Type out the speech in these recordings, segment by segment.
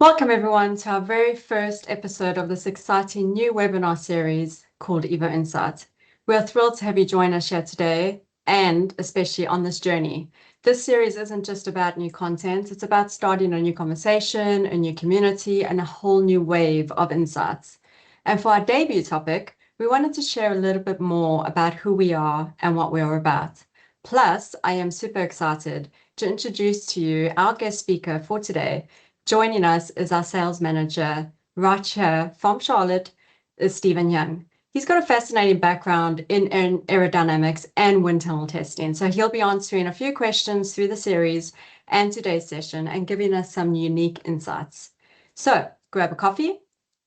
Welcome everyone to our very first episode of this exciting new webinar series called EvoInsight. We're thrilled to have you join us here today and especially on this journey. This series isn't just about new content, it's about starting a new conversation, a new community, and a whole new wave of insights. And for our debut topic, we wanted to share a little bit more about who we are and what we are about. Plus, I am super excited to introduce to you our guest speaker for today. Joining us is our sales manager, right here from Charlotte, is Stephen Young. He's got a fascinating background in aerodynamics and wind tunnel testing. So he'll be answering a few questions through the series and today's session and giving us some unique insights. So grab a coffee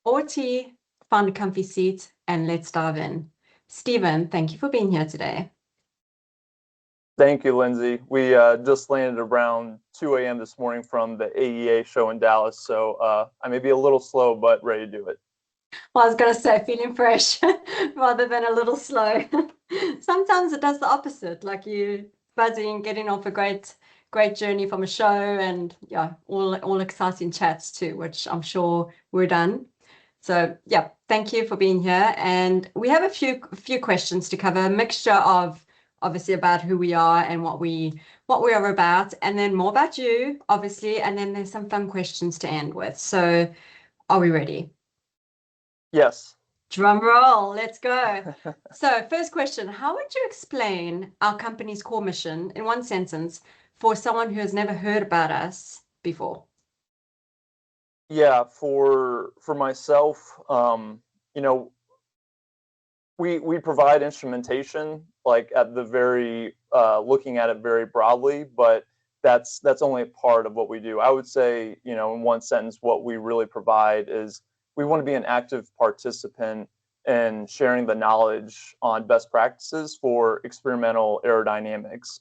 or tea, find a comfy seat, and let's dive in. Stephen, thank you for being here today. Thank you, Lindsay. We just landed around 2 a.m. this morning from the AEA show in Dallas, so I may be a little slow, but ready to do it. Well, I was going to say feeling fresh rather than a little slow. Sometimes it does the opposite, like you buzzing, getting off a great journey from a show, and yeah, all exciting chats too, which I'm sure we're done. So yeah, thank you for being here. And we have a few questions to cover, a mixture of obviously about who we are and what we are about, and then more about you, obviously, and then there's some fun questions to end with. So are we ready? Yes. Drum roll, let's go. So first question, how would you explain our company's core mission in one sentence for someone who has never heard about us before? Yeah, for myself, we provide instrumentation, like at the very looking at it very broadly, but that's only a part of what we do. I would say, in one sentence, what we really provide is we want to be an active participant in sharing the knowledge on best practices for experimental aerodynamics.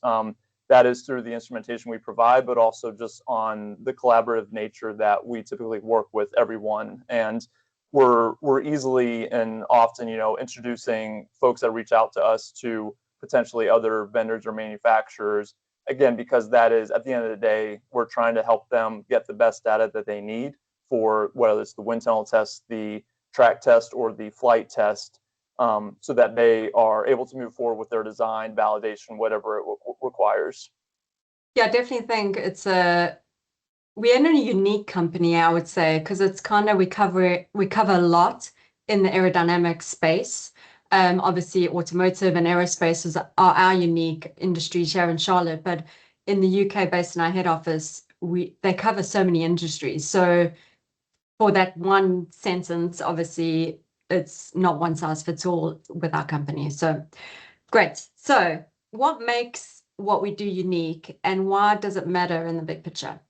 That is through the instrumentation we provide, but also just on the collaborative nature that we typically work with everyone. And we're easily and often, introducing folks that reach out to us to potentially other vendors or manufacturers. Again, because that is, at the end of the day, we're trying to help them get the best data that they need for whether it's the wind tunnel test, the track test, or the flight test, so that they are able to move forward with their design, validation, whatever it requires. Yeah, I definitely think we're in a unique company, I would say, because it's kind of we cover a lot in the aerodynamics space. Obviously, automotive and aerospace are our unique industries here in Charlotte, but in the UK, based in our head office, they cover so many industries. So for that one sentence, obviously, it's not one size fits all with our company. So great. So what makes what we do unique, and why does it matter in the big picture?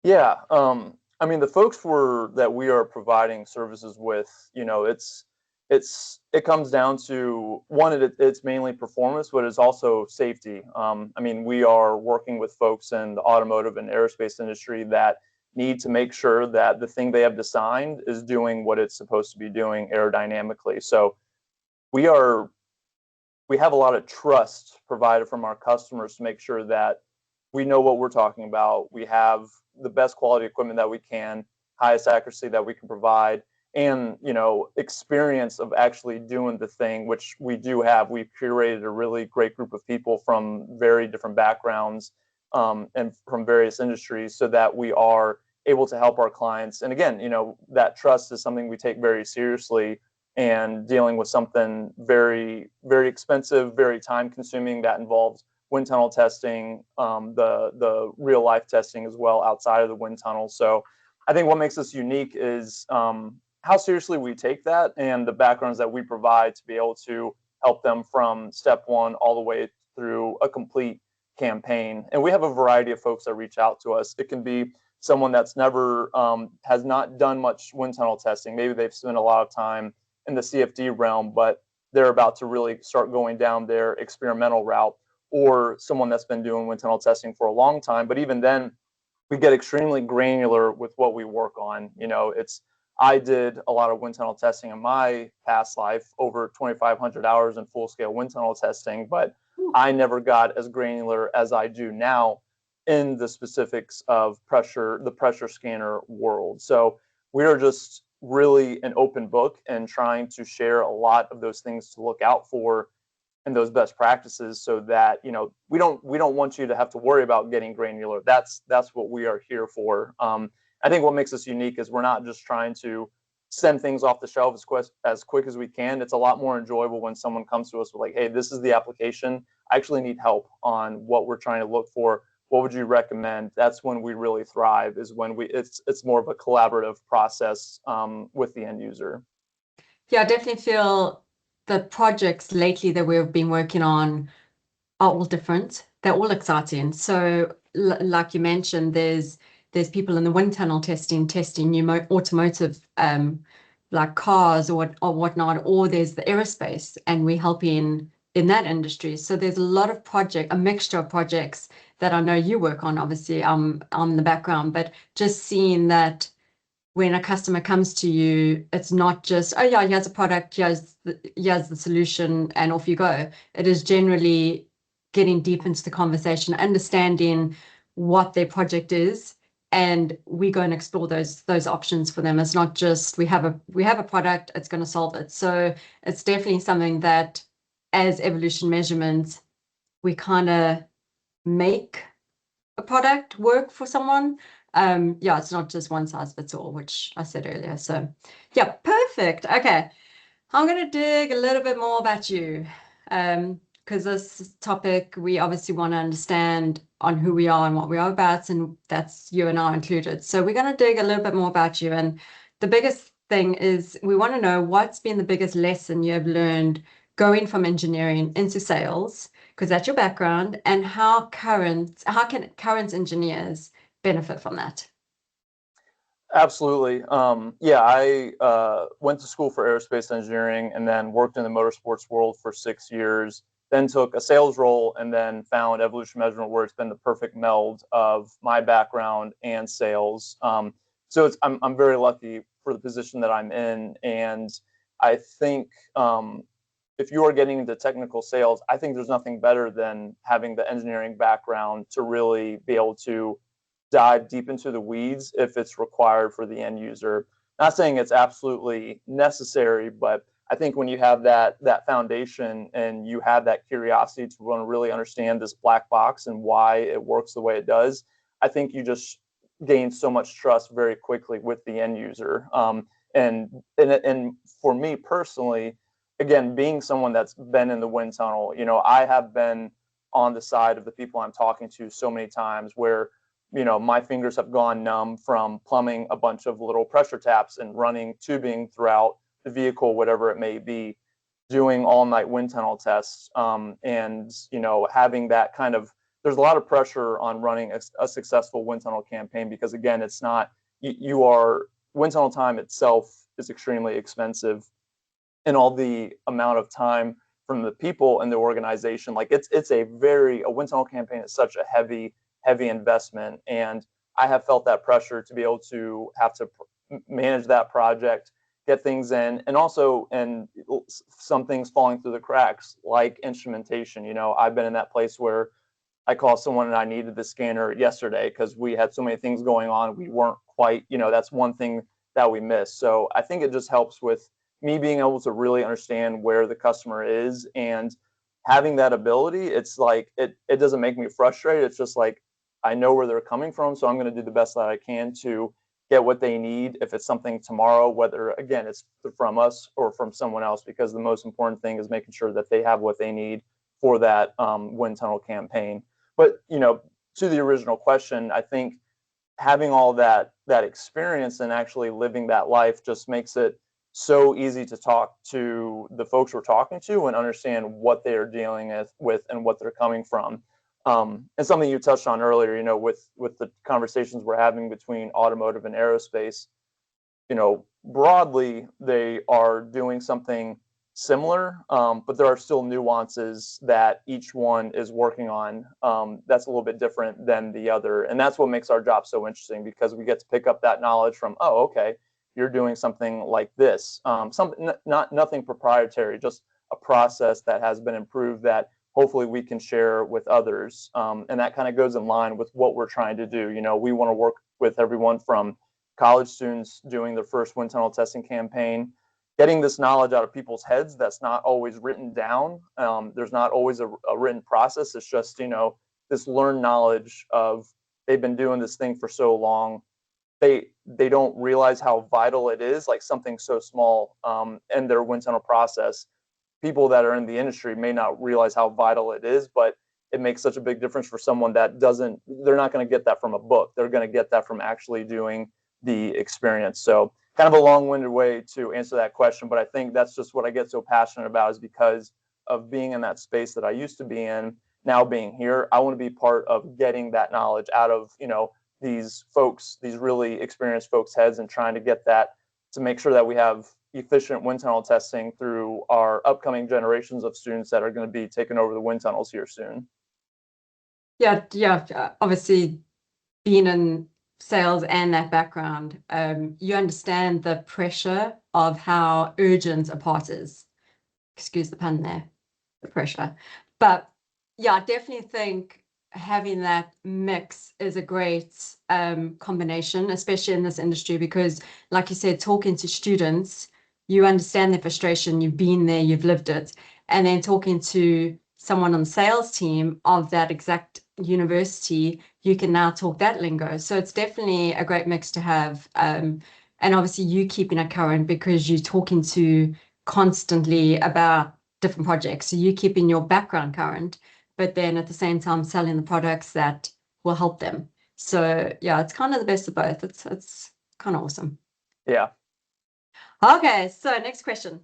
Yeah, I mean, the folks that we are providing services with, it comes down to one, it's mainly performance, but it's also safety. I mean, we are working with folks in the automotive and aerospace industry that need to make sure that the thing they have designed is doing what it's supposed to be doing aerodynamically. So we have a lot of trust provided from our customers to make sure that we know what we're talking about. We have the best quality equipment that we can, highest accuracy that we can provide, and experience of actually doing the thing, which we do have. We've curated a really great group of people from very different backgrounds, and from various industries, so that we are able to help our clients. And again, that trust is something we take very seriously, and dealing with something very, very expensive, very time consuming that involves wind tunnel testing, the real life testing as well outside of the wind tunnel. So I think what makes us unique is how seriously we take that, and the backgrounds that we provide to be able to help them from step one all the way through a complete campaign. And we have a variety of folks that reach out to us. It can be someone that's never has not done much wind tunnel testing. Maybe they've spent a lot of time in the CFD realm, but they're about to really start going down their experimental route, or someone that's been doing wind tunnel testing for a long time. But even then, we get extremely granular with what we work on. I did a lot of wind tunnel testing in my past life, over 2,500 hours in full scale wind tunnel testing, but I never got as granular as I do now in the specifics of the pressure scanner world. So we are just really an open book and trying to share a lot of those things to look out for and those best practices, so that we don't want you to have to worry about getting granular. That's what we are here for. I think what makes us unique is we're not just trying to send things off the shelf as quick as we can. It's a lot more enjoyable when someone comes to us with like, hey, this is the application. I actually need help on what we're trying to look for. What would you recommend? That's when we really thrive, is when it's more of a collaborative process with the end user. Yeah, I definitely feel the projects lately that we've been working on are all different. They're all exciting. So, like you mentioned, there's people in the wind tunnel testing new automotive, like cars or whatnot, or there's the aerospace, and we're helping in that industry. So there's a lot of a mixture of projects that I know you work on. Obviously, I'm on the background, but just seeing that when a customer comes to you, it's not just, oh yeah, here's a product, here's the solution, and off you go. It is generally getting deep into the conversation, understanding what their project is, and we go and explore those options for them. It's not just we have a product, it's going to solve it. So it's definitely something that, as Evolution Measurement, we kind of make a product work for someone. Yeah, it's not just one size fits all, which I said earlier. So yeah, perfect. Okay, I'm going to dig a little bit more about you, because this topic, we obviously want to understand on who we are and what we are about, and that's you and I included. So we're going to dig a little bit more about you. And the biggest thing is we want to know what's been the biggest lesson you have learned going from engineering into sales, because that's your background, and how can current engineers benefit from that? Absolutely. Yeah, I went to school for aerospace engineering and then worked in the motorsports world for 6 years, then took a sales role and then found Evolution Measurement, where it's been the perfect meld of my background and sales. So I'm very lucky for the position that I'm in. And I think if you are getting into technical sales, I think there's nothing better than having the engineering background to really be able to dive deep into the weeds if it's required for the end user. Not saying it's absolutely necessary, but I think when you have that foundation and you have that curiosity to want to really understand this black box and why it works the way it does, I think you just gain so much trust very quickly with the end user. And for me personally, again, being someone that's been in the wind tunnel, I have been on the side of the people I'm talking to so many times where my fingers have gone numb from plumbing a bunch of little pressure taps and running tubing throughout the vehicle, whatever it may be, doing all-night wind tunnel tests, and having that kind of, there's a lot of pressure on running a successful wind tunnel campaign, because again, it's not, wind tunnel time itself is extremely expensive, and all the amount of time from the people in the organization, like a wind tunnel campaign is such a heavy investment. And I have felt that pressure to be able to have to manage that project, get things in, and some things falling through the cracks, like instrumentation. I've been in that place where I called someone and I needed the scanner yesterday because we had so many things going on. We weren't quite, that's one thing that we missed. So I think it just helps with me being able to really understand where the customer is, and having that ability. It's like, it doesn't make me frustrated. It's just like, I know where they're coming from, so I'm going to do the best that I can to get what they need. If it's something tomorrow, whether again it's from us or from someone else, because the most important thing is making sure that they have what they need for that wind tunnel campaign. But to the original question, I think having all that experience and actually living that life just makes it so easy to talk to the folks we're talking to and understand what they are dealing with and what they're coming from. And something you touched on earlier, with the conversations we're having between automotive and aerospace, broadly they are doing something similar, but there are still nuances that each one is working on, that's a little bit different than the other. And that's what makes our job so interesting, because we get to pick up that knowledge from, oh, okay, you're doing something like this, nothing proprietary, just a process that has been improved that hopefully we can share with others. And that kind of goes in line with what we're trying to do. We want to work with everyone from college students doing their first wind tunnel testing campaign, getting this knowledge out of people's heads that's not always written down. There's not always a written process. It's just, this learned knowledge of they've been doing this thing for so long. They don't realize how vital it is, like something so small in their wind tunnel process. People that are in the industry may not realize how vital it is, but it makes such a big difference for someone that doesn't, they're not going to get that from a book. They're going to get that from actually doing the experience. So kind of a long-winded way to answer that question, but I think that's just what I get so passionate about, is because of being in that space that I used to be in. Now being here, I want to be part of getting that knowledge out of, these folks, these really experienced folks' heads, and trying to get that to make sure that we have efficient wind tunnel testing through our upcoming generations of students that are going to be taking over the wind tunnels here soon. Yeah. Obviously, being in sales and that background, you understand the pressure of how urgent a part is. Excuse the pun there, the pressure. But yeah, I definitely think having that mix is a great combination, especially in this industry, because like you said, talking to students, you understand their frustration, you've been there, you've lived it. And then talking to someone on the sales team of that exact university, you can now talk that lingo. So it's definitely a great mix to have. And obviously you keeping it current because you're talking to constantly about different projects. So you're keeping your background current, but then at the same time selling the products that will help them. So yeah, it's kind of the best of both. It's kind of awesome. Yeah. Okay, so next question.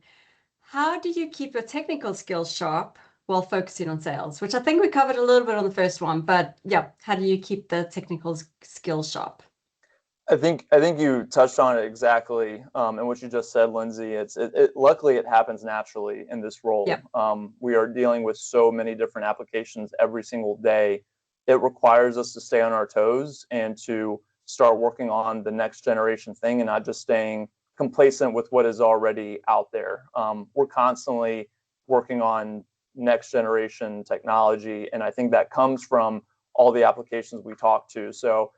How do you keep your technical skills sharp while focusing on sales? Which I think we covered a little bit on the first one, but yeah, how do you keep the technical skills sharp? I think you touched on it exactly, and what you just said, Lindsay. Luckily it happens naturally in this role. Yeah. We are dealing with so many different applications every single day. It requires us to stay on our toes and to start working on the next generation thing, and not just staying complacent with what is already out there. We're constantly working on next generation technology, and I think that comes from all the applications we talk to. So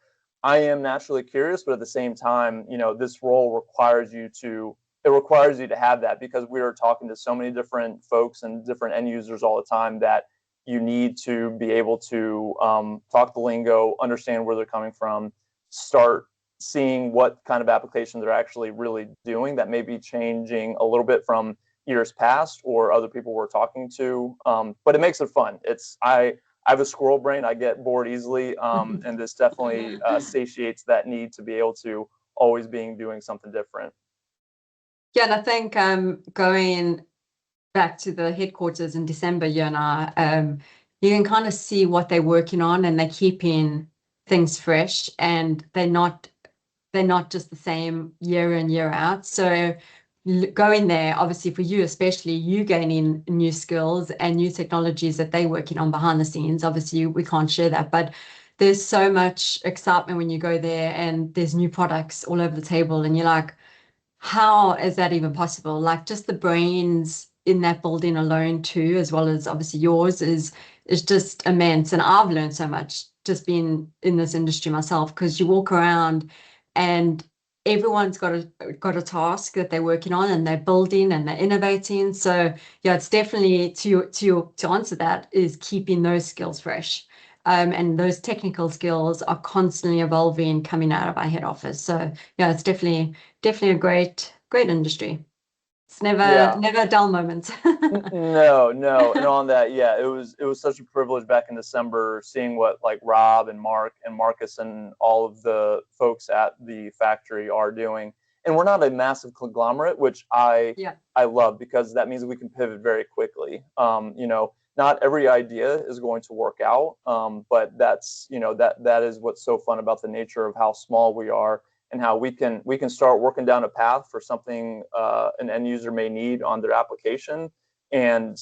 I am naturally curious, but at the same time, this role requires you to have that, because we are talking to so many different folks and different end users all the time, that you need to be able to talk the lingo, understand where they're coming from, start seeing what kind of applications they're actually really doing that may be changing a little bit from years past or other people we're talking to. But it makes it fun. I have a squirrel brain. I get bored easily, and this definitely satiates that need to be able to always being doing something different. Yeah, and I think going back to the headquarters in December, you and I, you can kind of see what they're working on, and they're keeping things fresh, and they're not just the same year in, year out. So going there, obviously for you, especially you gaining new skills and new technologies that they're working on behind the scenes. Obviously we can't share that, but there's so much excitement when you go there and there's new products all over the table, and you're like, how is that even possible? Like, just the brains in that building alone too, as well as obviously yours, is just immense. And I've learned so much just being in this industry myself, because you walk around and everyone's got a task that they're working on, and they're building and they're innovating. So yeah, it's definitely to answer that is keeping those skills fresh. And those technical skills are constantly evolving, coming out of our head office. So yeah, it's definitely a great industry. It's never a dull moment. No. And on that, yeah, it was such a privilege back in December seeing what like Rob and Mark and Marcus and all of the folks at the factory are doing. And we're not a massive conglomerate, which I love, because that means we can pivot very quickly. Not every idea is going to work out, but that's that is what's so fun about the nature of how small we are, and how we can start working down a path for something an end user may need on their application. And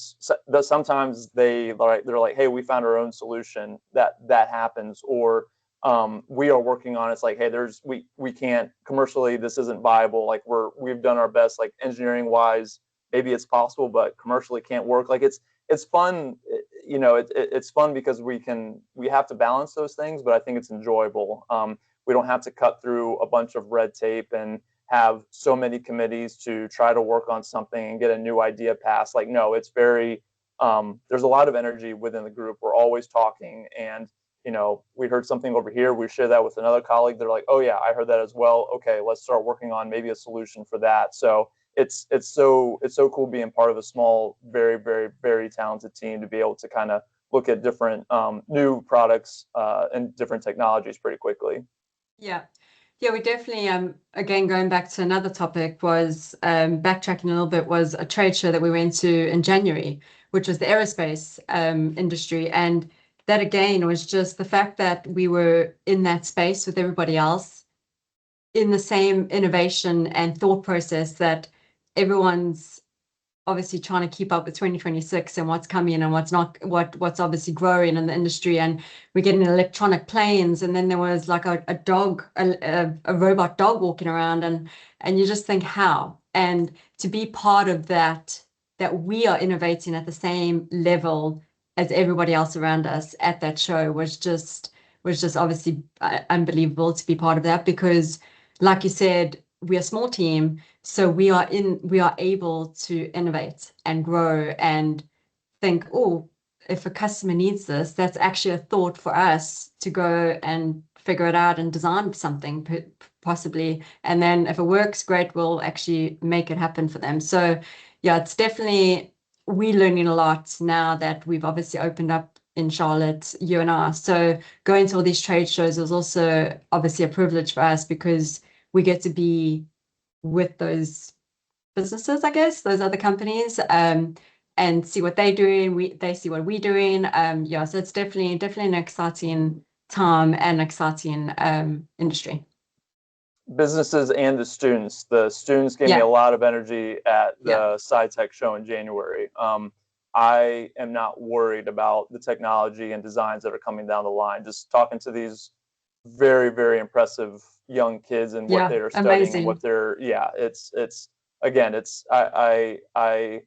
sometimes they're like, hey, we found our own solution. That happens. Or we are working on, it's like, hey, we can't commercially, this isn't viable. Like we've done our best, like engineering wise, maybe it's possible, but commercially can't work. Like it's fun. it's fun because we have to balance those things, but I think it's enjoyable. We don't have to cut through a bunch of red tape and have so many committees to try to work on something and get a new idea passed. Like, no, it's very, there's a lot of energy within the group. We're always talking, and we heard something over here, we share that with another colleague, they're like, oh yeah, I heard that as well, okay, let's start working on maybe a solution for that. So it's so cool being part of a small, very, very, very talented team to be able to kind of look at different new products and different technologies pretty quickly. Yeah. Yeah, we definitely, again, going back to another topic was backtracking a little bit, was a trade show that we went to in January, which was the aerospace industry. And that, again, was just the fact that we were in that space with everybody else in the same innovation and thought process, that everyone's obviously trying to keep up with 2026 and what's coming and what's not, what's obviously growing in the industry. And we're getting electronic planes, and then there was like a dog, a robot dog walking around, and you just think, how? And to be part of that we are innovating at the same level as everybody else around us at that show was just obviously unbelievable to be part of that, because like you said, we're a small team, so we are able to innovate and grow and think, oh, if a customer needs this, that's actually a thought for us to go and figure it out and design something possibly. And then if it works, great, we'll actually make it happen for them. So yeah, it's definitely, we're learning a lot now that we've obviously opened up in Charlotte, you and I. So going to all these trade shows is also obviously a privilege for us, because we get to be with those businesses, I guess, those other companies, and see what they're doing. They see what we're doing. Yeah, so it's definitely an exciting time and exciting industry. Businesses and the students. The students gave me a lot of energy at the SciTech show in January. I am not worried about the technology and designs that are coming down the line. Just talking to these very, very impressive young kids and what they're studying, amazing. what they're, it's again, I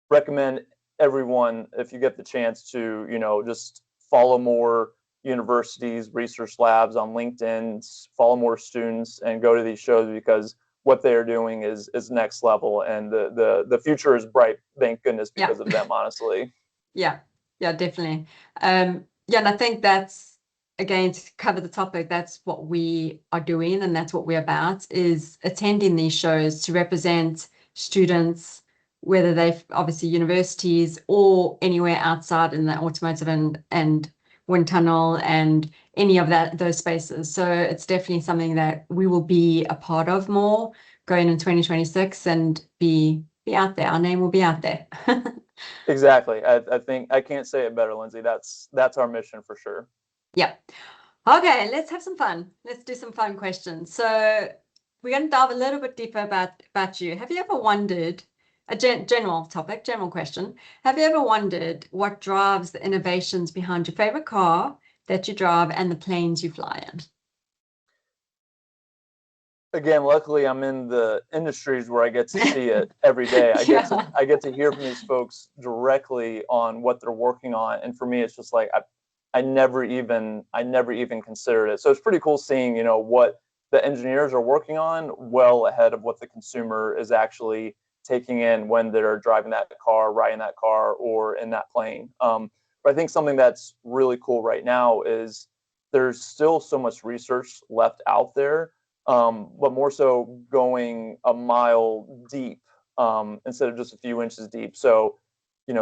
recommend everyone, if you get the chance to, just follow more universities, research labs on LinkedIn, follow more students, and go to these shows, because what they're doing is next level, and the future is bright, thank goodness, because of them, honestly. Yeah, definitely. And I think that's, again, to cover the topic, that's what we are doing, and that's what we're about, is attending these shows to represent students, whether they've obviously universities or anywhere outside in the automotive and wind tunnel and any of those spaces. So it's definitely something that we will be a part of more going in 2026 and be out there. Our name will be out there. Exactly. I think I can't say it better, Lindsay. That's our mission for sure. Yeah. Okay, let's have some fun. Let's do some fun questions. So we're going to dive a little bit deeper about you. Have you ever wondered, a general question, have you ever wondered what drives the innovations behind your favorite car that you drive and the planes you fly in? Again, luckily I'm in the industries where I get to see it every day. I get to hear from these folks directly on what they're working on, and for me it's just like I never even considered it. So it's pretty cool seeing, what the engineers are working on well ahead of what the consumer is actually taking in when they're driving that car, riding that car, or in that plane. But I think something that's really cool right now is there's still so much research left out there, but more so going a mile deep instead of just a few inches deep. So,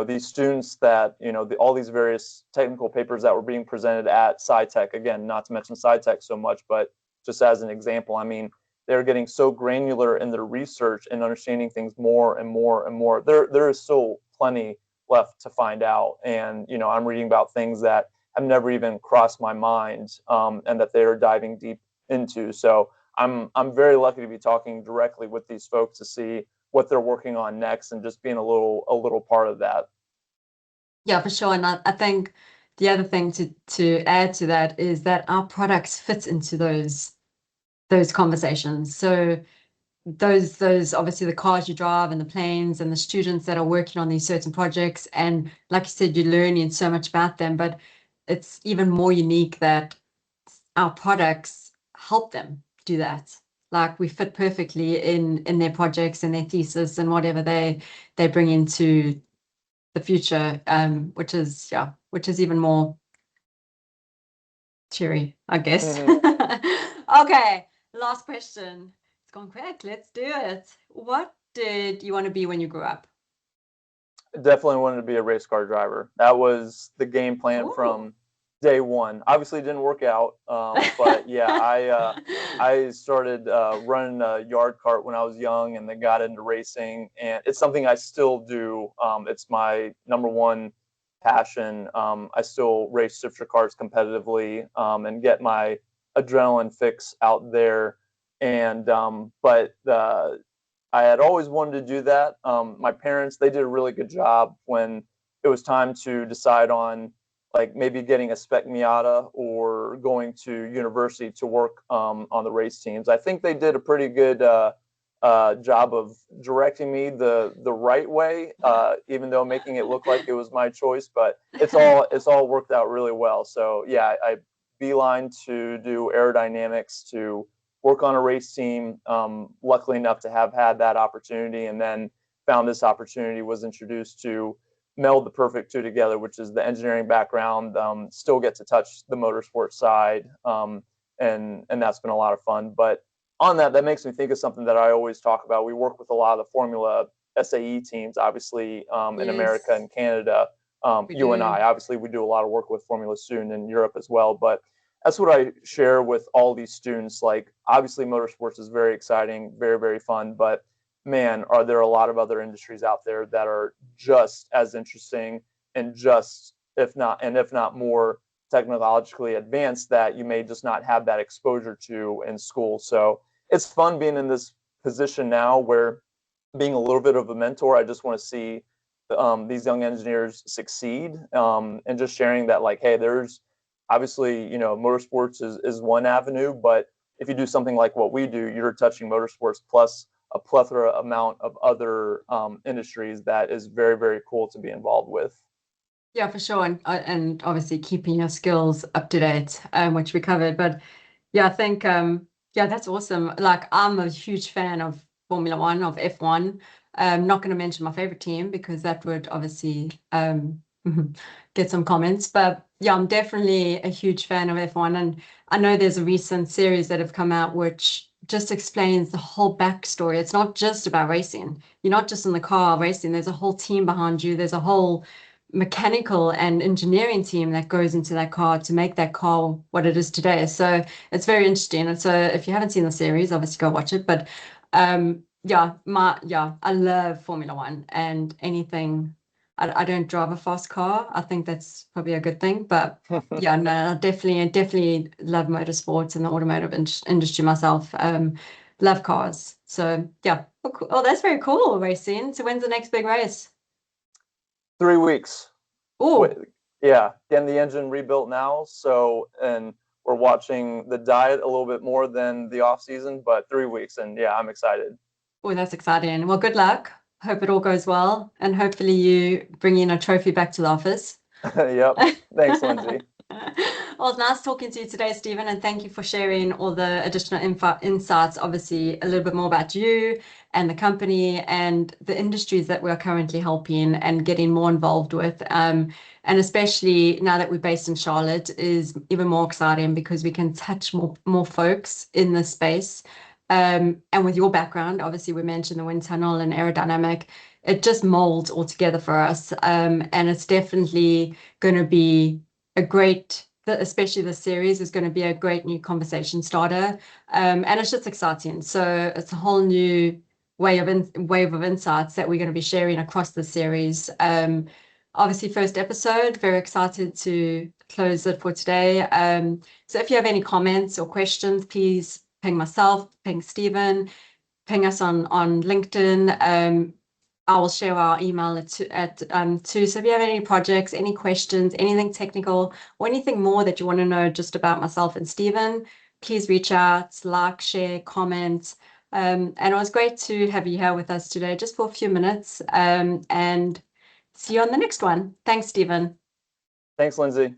these students that, all these various technical papers that were being presented at SciTech, again, not to mention SciTech so much, but just as an example, I mean, they're getting so granular in their research and understanding things more and more and more. There is still plenty left to find out. And, I'm reading about things that have never even crossed my mind, and that they're diving deep into. So I'm very lucky to be talking directly with these folks to see what they're working on next, and just being a little part of that. Yeah, for sure. And I think the other thing to add to that is that our products fit into those conversations. So those obviously the cars you drive and the planes and the students that are working on these certain projects. And like you said, you're learning so much about them, but it's even more unique that our products help them do that. Like we fit perfectly in their projects and their thesis and whatever they bring into the future, which is even more cheery, I guess. Okay, last question. It's gone quick. Let's do it. What did you want to be when you grew up? Definitely wanted to be a race car driver. That was the game plan from day one. Obviously, it didn't work out, but yeah, I started running a yard cart when I was young, and then got into racing, and it's something I still do. It's my number one passion. I still race shifter carts competitively, and get my adrenaline fix out there. And but I had always wanted to do that. My parents, they did a really good job when it was time to decide on like maybe getting a spec Miata or going to university to work on the race teams. I think they did a pretty good job of directing me the right way, even though making it look like it was my choice. But it's all worked out really well. So yeah, I beeline to do aerodynamics, to work on a race team. Luckily enough to have had that opportunity, and then found this opportunity, was introduced to meld the perfect two together, which is the engineering background, still get to touch the motorsport side, and that's been a lot of fun. But on that makes me think of something that I always talk about. We work with a lot of the Formula SAE teams, obviously, in America and Canada. You and I, obviously, we do a lot of work with Formula Student in Europe as well. But that's what I share with all these students. Like, obviously, motorsports is very exciting, very, very fun. But man, are there a lot of other industries out there that are just as interesting and just, if not more technologically advanced, that you may just not have that exposure to in school. So it's fun being in this position now, where being a little bit of a mentor, I just want to see these young engineers succeed, and just sharing that, like, hey, there's obviously, motorsports is one avenue, but if you do something like what we do, you're touching motorsports plus a plethora amount of other industries that is very, very cool to be involved with. Yeah, for sure. And obviously keeping your skills up to date, which we covered. But yeah, I think, yeah, that's awesome. Like, I'm a huge fan of Formula One, of F1. Not going to mention my favorite team because that would obviously get some comments. But yeah, I'm definitely a huge fan of F1. And I know there's a recent series that have come out which just explains the whole backstory. It's not just about racing. You're not just in the car racing. There's a whole team behind you. There's a whole mechanical and engineering team that goes into that car to make that car what it is today. So it's very interesting. And so if you haven't seen the series, obviously go watch it. But yeah, I love Formula One, and anything. I don't drive a fast car. I think that's probably a good thing. But yeah, no, I definitely love motorsports and the automotive industry myself. Love cars. So yeah. Oh, cool. Oh, that's very cool, racing. So when's the next big race? 3 weeks. Oh, Yeah, getting the engine rebuilt now. So, and we're watching the diet a little bit more than the off season, but 3 weeks, and yeah, I'm excited. oh, that's exciting. Well, good luck. Hope it all goes well, and hopefully you bring in a trophy back to the office. Yep. Thanks, Lindsay. Well, it's nice talking to you today, Stephen, and thank you for sharing all the additional insights, obviously a little bit more about you and the company and the industries that we're currently helping and getting more involved with. And especially now that we're based in Charlotte is even more exciting because we can touch more folks in this space. And with your background, obviously we mentioned the wind tunnel and aerodynamic, it just molds all together for us. And it's definitely going to be a great, especially this series is going to be a great new conversation starter. And it's just exciting. So it's a whole new wave of insights that we're going to be sharing across the series. Obviously, first episode, very excited to close it for today. So if you have any comments or questions, please ping myself, ping Stephen, ping us on LinkedIn. I will share our email too. So if you have any projects, any questions, anything technical, or anything more that you want to know just about myself and Stephen, please reach out, like, share, comment. And it was great to have you here with us today, just for a few minutes. And see you on the next one. Thanks, Stephen. Thanks, Lindsay.